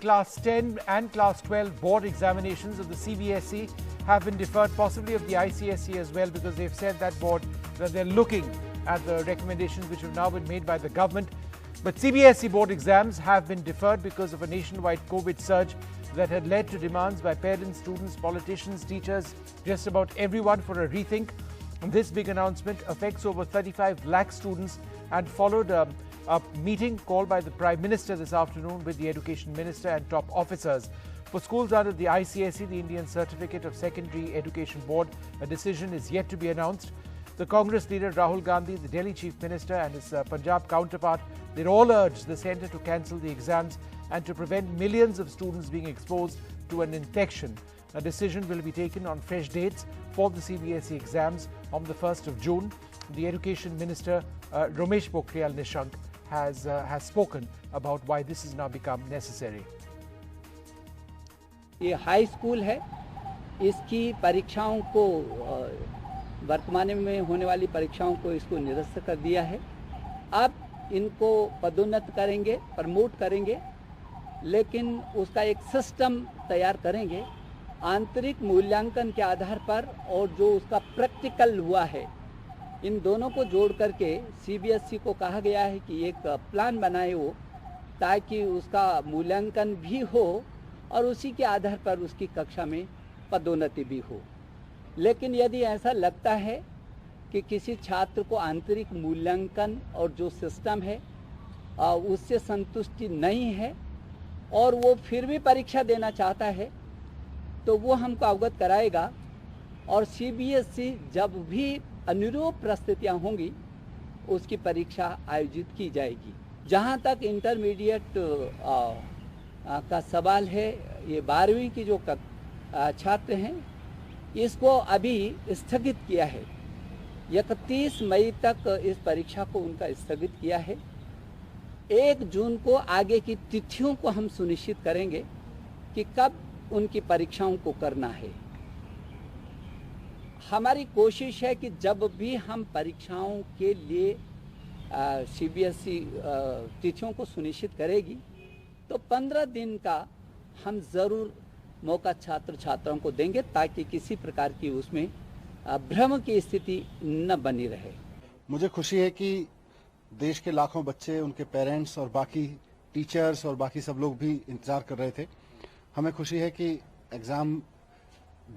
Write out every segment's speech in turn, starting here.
Class 10 and Class 12 board examinations of the CBSE have been deferred, possibly of the ICSE as well, because they've said that they're looking at the recommendations which have now been made by the government. But CBSE board exams have been deferred because of a nationwide COVID surge that had led to demands by parents, students, politicians, teachers, just about everyone for a rethink. And this big announcement affects over 35 lakh students and followed a meeting called by the Prime Minister this afternoon with the Education Minister and top officers. For schools under the ICSE, the Indian Certificate of Secondary Education Board, a decision is yet to be announced. The Congress leader Rahul Gandhi, the Delhi Chief Minister and his Punjab counterpart, they all urged the centre to cancel the exams and to prevent millions of students being exposed to an infection. A decision will be taken on fresh dates for the CBSE exams on the 1st of June. The Education Minister Ramesh Pokhriyal Nishank has spoken about why this has now become necessary. ये high school है, इसकी परीक्षाओं को वर्तमान में होने वाली परीक्षाओं को इसको निरस्त कर दिया है। अब इनको पदोन्नत करेंगे, प्रमोट करेंगे, लेकिन उसका एक सिस्टम तैयार करेंगे आंतरिक मूल्यांकन के आधार पर, और जो उसका प्रैक्टिकल हुआ है इन दोनों को जोड़ करके सीबीएसई को कहा गया है कि एक प्लान बनाए वो, ताकि उसका मूल्यांकन भी हो और उसी के आधार पर उसकी कक्षा में पदोन्नति भी हो। लेकिन यदि ऐसा लगता है कि किसी छात्र को आंतरिक मूल्यांकन और जो सिस्टम है उससे संतुष्टि नहीं है और वो फिर भी परीक्षा देना चाहता है, तो वो हमको अवगत कराएगा और सीबीएसई जब भी अनुरूप परिस्थितियाँ होंगी उसकी परीक्षा आयोजित की जाएगी। जहाँ तक इंटरमीडिएट का सवाल है, ये 12वीं की जो छात्र हैं इसको अभी स्थगित किया है। 31 मई तक इस परीक्षा को उनका स्थगित किया है। 1 जून को आगे की तिथियों को हम सुनिश्चित करेंगे कि कब उनकी परीक्षाओं को करना है। हमारी कोशिश है कि जब भी हम परीक्षाओं के लिए सीबीएसई तिथियों को सुनिश्चित करेगी तो 15 दिन का हम ज़रूर मौका छात्र छात्राओं को देंगे, ताकि किसी प्रकार की उसमें भ्रम की स्थिति न बनी रहे। मुझे खुशी है कि देश के लाखों बच्चे, उनके पेरेंट्स और बाकी टीचर्स और बाकी सब लोग भी इंतज़ार कर रहे थे। हमें खुशी है कि एग्ज़ाम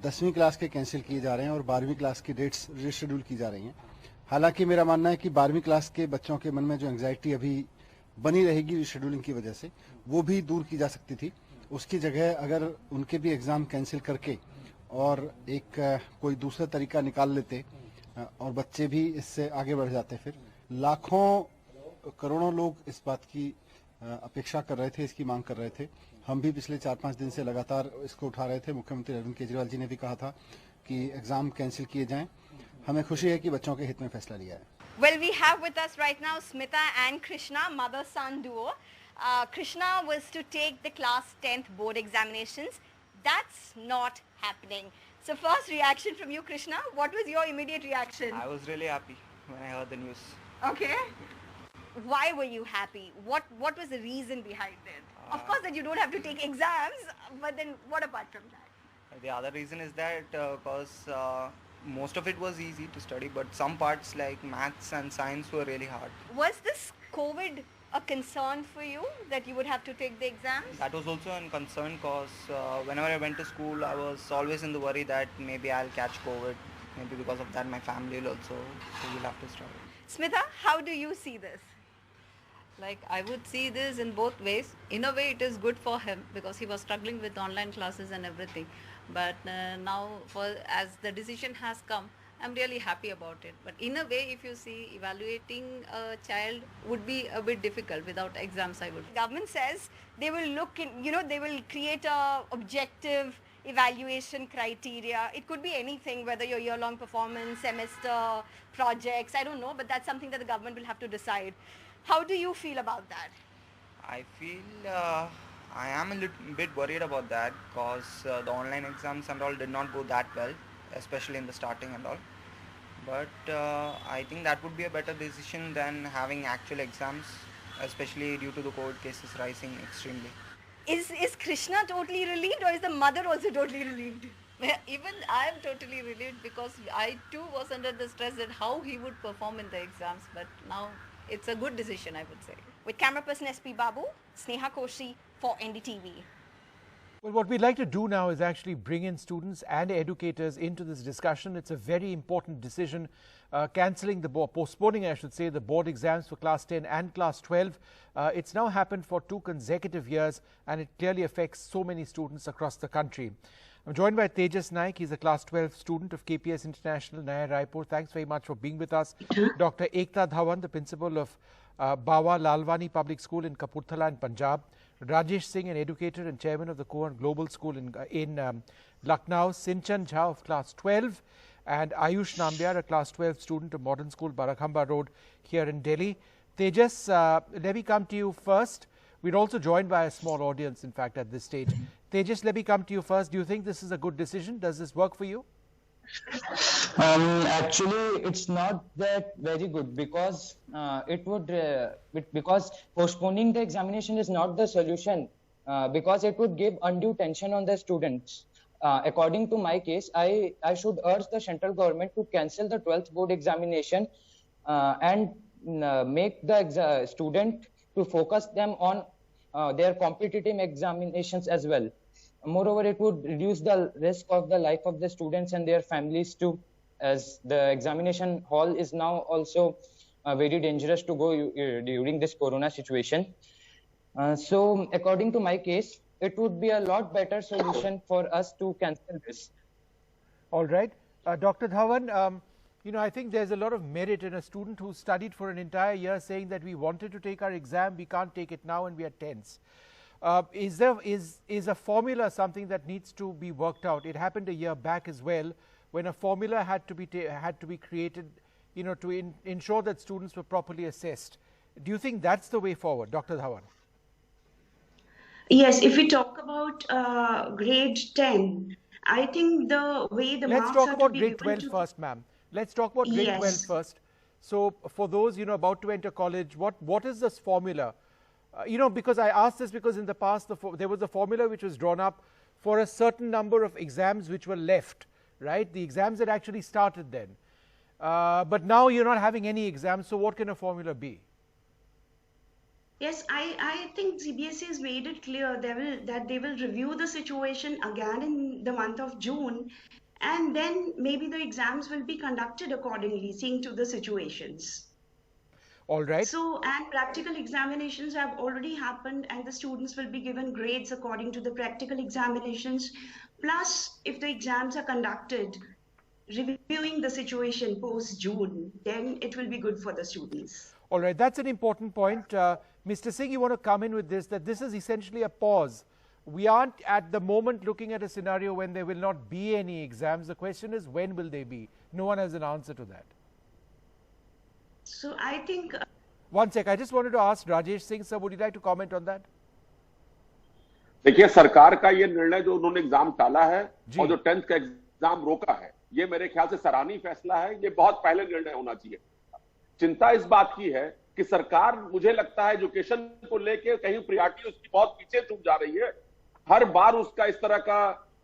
10वीं क्लास के कैंसिल किए जा रहे हैं और 12वीं क्लास की डेट्स रीशेड्यूल की जा रही हैं। हालांकि मेरा मानना है कि 12वीं क्लास के बच्चों के मन में जो एंग्जाइटी अभी बनी रहेगी रीशेड्यूलिंग की वजह से, वो भी दूर की जा सकती थी। उसकी जगह अगर उनके भी एग्ज़ाम कैंसिल करके और एक कोई दूसरा तरीका निकाल लेते और बच्चे भी इससे आगे बढ़ जाते, फिर लाखों करोड़ों लोग इस बात की अपेक्षा कर रहे थे, इसकी मांग कर रहे थे। हम भी पिछले 4-5 दिन से लगातार इसको उठा रहे थे। मुख्यमंत्री अरविंद केजरीवाल जी ने भी कहा था कि एग्ज़ाम कैंसिल किए जाएं। हमें खुशी है कि बच्चों के हित में फैसला लिया है। Well, we have with us right now Smita and Krishna, mother-son duo. Krishna was to take the class 10th board examinations. That's not happening. So first reaction from you, Krishna. What was your immediate reaction? I was really happy when I heard the news. Okay. Why were you happy? What was the reason behind it? Of course that you don't have to take exams, but then what apart from that? The other reason is that because most of it was easy to study, but some parts like maths and science were really hard. Was this COVID a concern for you that you would have to take the exams? That was also a concern because whenever I went to school, I was always in the worry that maybe I'll catch COVID. Maybe because of that, my family will also will have to struggle. Smita, how do you see this? Like, I would see this in both ways. In a way, it is good for him because he was struggling with online classes and everything. But now, as the decision has come, I'm really happy about it. But in a way, if you see, evaluating a child would be a bit difficult without exams, I would. Government says they will look in, they will create a objective evaluation criteria. It could be anything, whether your year-long performance, semester, projects, I don't know, but that's something that the government will have to decide. How do you feel about that? I feel I am a little bit worried about that because the online exams and all did not go that well, especially in the starting and all. But I think that would be a better decision than having actual exams, especially due to the COVID cases rising extremely. Is Krishna totally relieved, or is the mother also totally relieved? Even I am totally relieved, because I too was under the stress that how he would perform in the exams, but now it's a good decision, I would say. With camera person SP Babu, Sneha Koshi for NDTV. Well, what we'd like to do now is actually bring in students and educators into this discussion. It's a very important decision, postponing, I should say, the board exams for Class 10 and Class 12. It's now happened for 2 consecutive years, and it clearly affects so many students across the country. I'm joined by Tejas Naik. He's a Class 12 student of KPS International, Naya Raipur. Thanks very much for being with us. Dr. Ekta Dhawan, the principal of Bawa Lalwani Public School in Kapurthala in Punjab. Rajesh Singh, an educator and chairman of the Cohen Global School in Lucknow. Sinchan Jha of Class 12. And Ayush Nambiar, a Class 12 student of Modern School, Barakhamba Road, here in Delhi. Tejas, let me come to you first. We're also joined by a small audience, in fact, at this stage. Tejas, let me come to you first. Do you think this is a good decision? Does this work for you? Actually, it's not that very good, because because postponing the examination is not the solution, because it would give undue tension on the students. According to my case, I should urge the central government to cancel the 12th board examination and make the student to focus them on their competitive examinations as well. Moreover, it would reduce the risk of the life of the students and their families too, as the examination hall is now also very dangerous to go during this corona situation. So according to my case, it would be a lot better solution for us to cancel this. All right. Dr. Dhawan, you know, I think there's a lot of merit in a student who studied for an entire year saying that we wanted to take our exam, we can't take it now, and we are tense. Is a formula something that needs to be worked out? It happened a year back as well, when a formula had to be created, you know, to ensure that students were properly assessed. Do you think that's the way forward, Dr. Dhawan? Yes, if we talk about grade 10, I think the way the Let's marks talk are about to be grade given 12 first, ma'am. Let's talk about grade 12 first. So for those, you know, about to enter college, what is this formula? You know, because I asked this because in the past there was a formula which was drawn up for a certain number of exams which were left, right? The exams had actually started then. But now you're not having any exams, so what can a formula be? Yes, I think CBSE has made it clear that they will review the situation again in the month of June, and then maybe the exams will be conducted accordingly, seeing to the situations. All right. So, and practical examinations have already happened, and the students will be given grades according to the practical examinations. Plus, if the exams are conducted, reviewing the situation post-June, then it will be good for the students. All right, that's an important point. Mr. Singh, you want to come in with this, that this is essentially a pause. We aren't at the moment looking at a scenario when there will not be any exams. The question is, when will they be? No one has an answer to that. So I think... One sec, I just wanted to ask Rajesh Singh, sir, would you like to comment on that? देखिए, सरकार का ये निर्णय जो उन्होंने exam टाला है और जो 10th का एग्जाम रोका है, ये मेरे ख्याल से सराहनीय फैसला है। ये बहुत पहले निर्णय होना चाहिए। चिंता इस बात की है कि सरकार, मुझे लगता है, एजुकेशन को लेके कहीं प्रायोरिटी उसकी बहुत पीछे छूट जा रही है। हर बार उसका इस तरह का,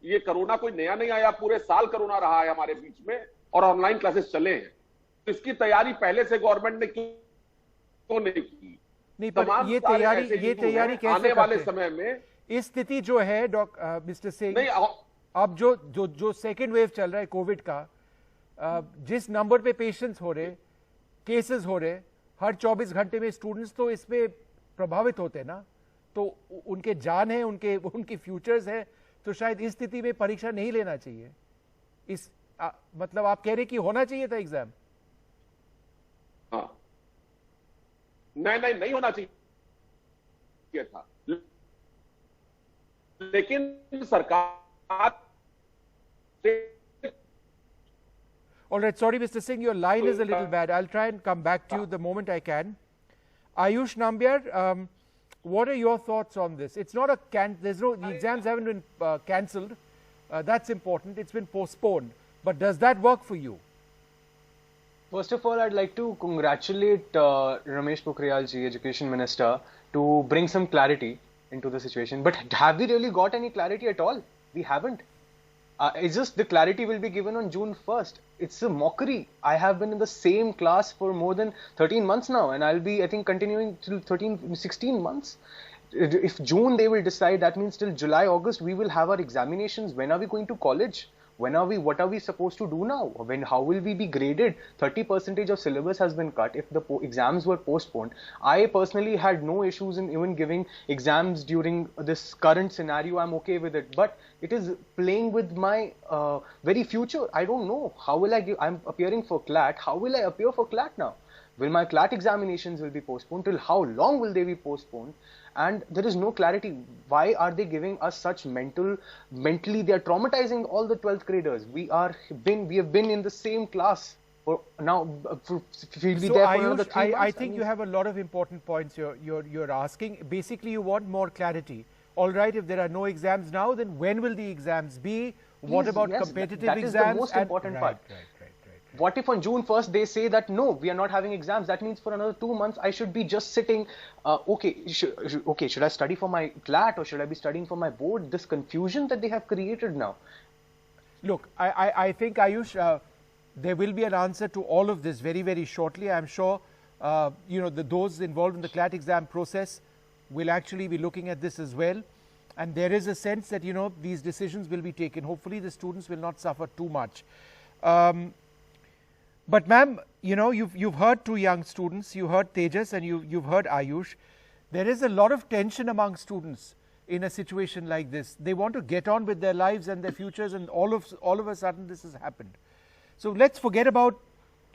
ये कोरोना कोई नया नहीं आया, पूरे साल कोरोना रहा है हमारे बीच में और ऑनलाइन क्लासेस चले हैं। तो इसकी तैयारी पहले से गवर्नमेंट ने क्यों नहीं की? नहीं, पर ये तैयारी कैसे आने वाले समय में इस स्थिति जो है मिस्टर सिंह, अब जो सेकेंड वेव चल रहा है कोविड का, जिस नंबर पे पेशेंट्स हो रहे, केसेस हो रहे हर 24 घंटे में, स्टूडेंट्स तो इसमें प्रभावित होते हैं ना, तो उनके जान है, उनके फ्यूचर्स है, तो शायद इस स्थिति में परीक्षा नहीं लेना चाहिए। मतलब आप कह रहे कि होना चाहिए था एग्जाम? हाँ, नहीं होना चाहिए था, लेकिन सरकार... All right, sorry, Mr. Singh, your line is a little bad. I'll try and come back to you the moment I can. Ayush Nambiar, what are your thoughts on this? It's not the exams haven't been cancelled. That's important. It's been postponed. But does that work for you? First of all, I'd like to congratulate Ramesh Pokhriyal ji, Education Minister, to bring some clarity into the situation. But have we really got any clarity at all? We haven't. It's just the clarity will be given on June 1st. It's a mockery. I have been in the same class for more than 13 months now, and I'll be, I think, continuing till 16 months. If June they will decide, that means till July, August, we will have our examinations. When are we going to college? What are we supposed to do now? How will we be graded? 30% of syllabus has been cut if the exams were postponed. I personally had no issues in even giving exams during this current scenario. I'm okay with it, but it is playing with my very future. I don't know. How will I give? I'm appearing for CLAT. How will I appear for CLAT now? Will my CLAT examinations will be postponed? Till how long will they be postponed? And there is no clarity. Why are they giving us such mentally they are traumatizing all the 12th graders. We have been in the same class for now. We'll be So there for another 3 months. I think you have a lot of important points you're asking. Basically, you want more clarity. All right, if there are no exams now, then when will the exams be? What about competitive exams? That is the most important part. What if on June 1st they say that no, we are not having exams? That means for another 2 months I should be just sitting. Should I study for my CLAT or should I be studying for my board? This confusion that they have created now. Look, I think, Ayush, there will be an answer to all of this very, very shortly. I'm sure those involved in the CLAT exam process will actually be looking at this as well. And there is a sense that these decisions will be taken. Hopefully the students will not suffer too much. But ma'am, you've heard two young students, you heard Tejas and you've heard Ayush. There is a lot of tension among students in a situation like this. They want to get on with their lives and their futures, and all of a sudden this has happened. So let's forget about,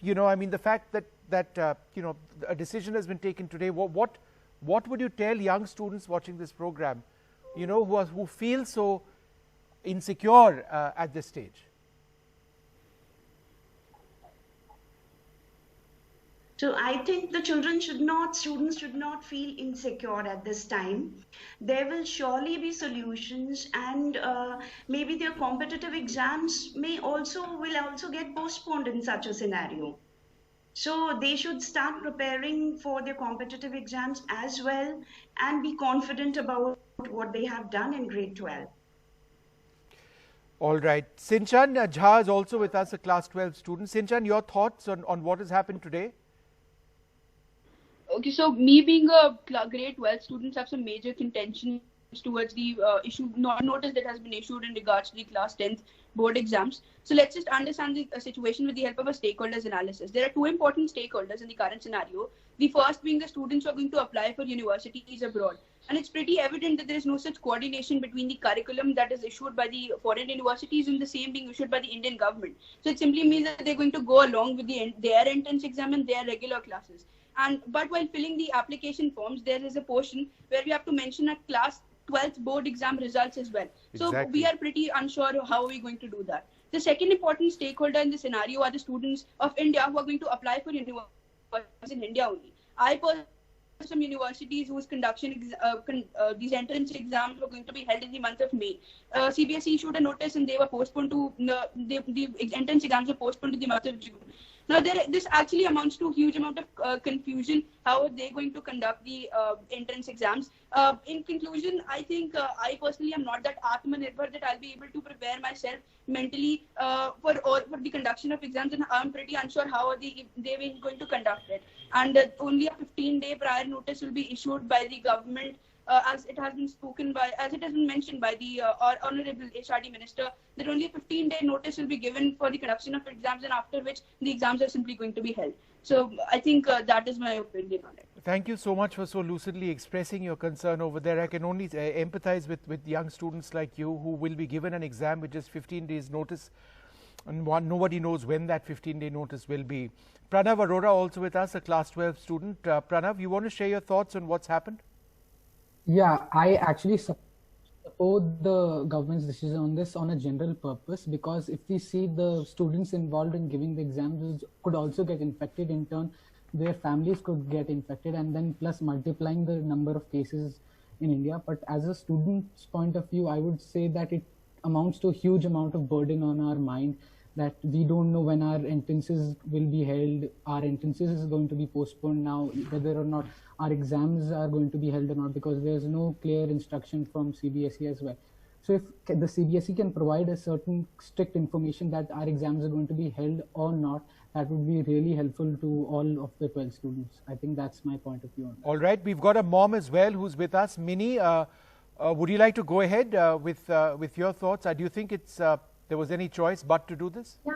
the fact that a decision has been taken today. What would you tell young students watching this program, who feel so insecure at this stage? So I think the students should not feel insecure at this time. There will surely be solutions, and maybe their competitive exams will also get postponed in such a scenario. So they should start preparing for their competitive exams as well and be confident about what they have done in grade 12. All right. Sinchan Jha is also with us, a class 12 student. Sinchan, your thoughts on what has happened today? Okay, so me being a grade 12 student have some major contentions towards the notice that has been issued in regards to the class 10th board exams. So let's just understand the situation with the help of a stakeholders analysis. There are two important stakeholders in the current scenario. The first being the students who are going to apply for universities abroad. And it's pretty evident that there is no such coordination between the curriculum that is issued by the foreign universities and the same being issued by the Indian government. So it simply means that they're going to go along with their entrance exam and their regular classes. But while filling the application forms, there is a portion where we have to mention a class 12th board exam results as well. So we are pretty unsure how we are going to do that. The second important stakeholder in the scenario are the students of India who are going to apply for universities in India only. I personally some universities whose these entrance exams were going to be held in the month of May. CBSE issued a notice and they were postponed to the entrance exams were postponed to the month of June. Now, this actually amounts to a huge amount of confusion. How are they going to conduct the entrance exams? In conclusion, I think I personally am not that Atmanirbhar that I'll be able to prepare myself mentally for the conduction of exams, and I'm pretty unsure how they were going to conduct it. And only a 15-day prior notice will be issued by the government, as it has been mentioned by the Honorable HRD Minister, that only a 15-day notice will be given for the conduction of exams, and after which the exams are simply going to be held. So I think that is my opinion on it. Thank you so much for so lucidly expressing your concern over there. I can only empathize with young students like you who will be given an exam with just 15 days notice, and nobody knows when that 15-day notice will be. Pranav Arora also with us, a class 12 student. Pranav, you want to share your thoughts on what's happened? Yeah, I actually support the government's decision on this on a general purpose, because if we see the students involved in giving the exams could also get infected, in turn their families could get infected, and then plus multiplying the number of cases in India. But as a student's point of view, I would say that it amounts to a huge amount of burden on our mind, that we don't know when our entrances will be held. Our entrances is going to be postponed now, whether or not our exams are going to be held or not, because there's no clear instruction from CBSE as well. So if the CBSE can provide a certain strict information that our exams are going to be held or not, that would be really helpful to all of the 12 students. I think that's my point of view on that. All right, we've got a mom as well who's with us. Minnie, would you like to go ahead with your thoughts? Do you think it's there was any choice but to do this? Yeah.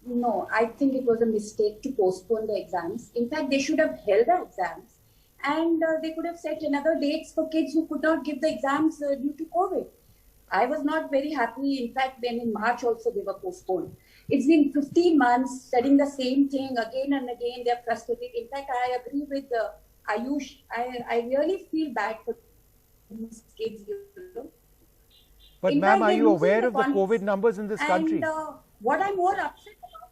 No, I think it was a mistake to postpone the exams. In fact, they should have held the exams, and they could have set another dates for kids who could not give the exams due to COVID. I was not very happy. In fact, when in March also they were postponed. It's been 15 months studying the same thing again and again. They're frustrated. In fact, I agree with Ayush. I really feel bad for these kids. But ma'am, are you aware of the COVID numbers in this country? And what I'm more upset about,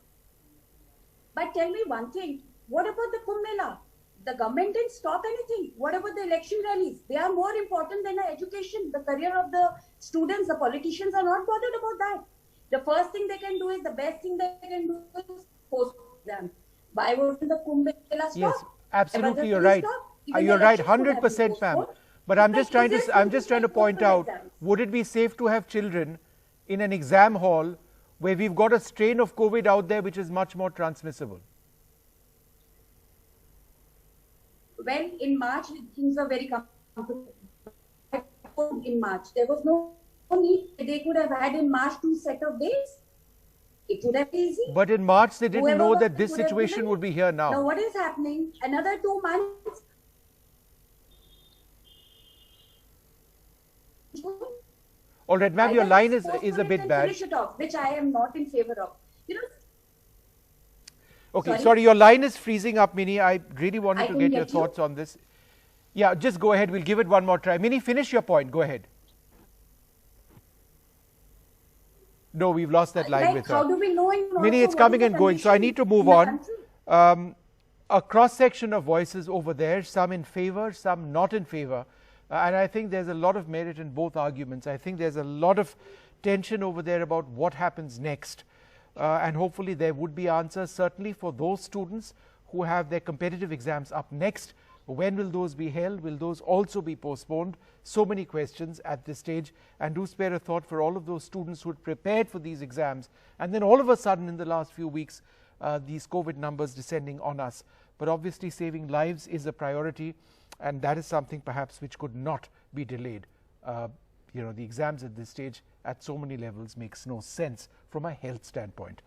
but tell me one thing, what about the Kumbh Mela? The government didn't stop anything. What about the election rallies? They are more important than the education, the career of the students. The politicians are not bothered about that. The first thing they can do is, the best thing they can do is postpone them. Why wasn't the Kumbh Mela stopped? Yes, absolutely, you're right. You're right, 100%, ma'am. But I'm just trying to point out, would it be safe to have children in an exam hall where we've got a strain of COVID out there which is much more transmissible? Well, in March, things were very comfortable. In March, there was no need. They could have had in March 2 set of days. It would have been easy. But in March, they didn't know that this situation would be here now. Now, what is happening? Another 2 months. All right, ma'am, your line is a bit bad. Finish it off, which I am not in favor of. Okay, sorry, your line is freezing up, Minnie. I really wanted to get your thoughts on this. Yeah, just go ahead. We'll give it one more try. Minnie, finish your point. Go ahead. No, we've lost that line with her. How do we know? Minnie, it's coming and going, so I need to move on. A cross-section of voices over there, some in favor, some not in favor. And I think there's a lot of merit in both arguments. I think there's a lot of tension over there about what happens next. And hopefully there would be answers, certainly for those students who have their competitive exams up next. When will those be held? Will those also be postponed? So many questions at this stage, and do spare a thought for all of those students who had prepared for these exams, and then all of a sudden in the last few weeks these COVID numbers descending on us. But obviously saving lives is a priority, and that is something perhaps which could not be delayed. The exams at this stage at so many levels makes no sense from a health standpoint.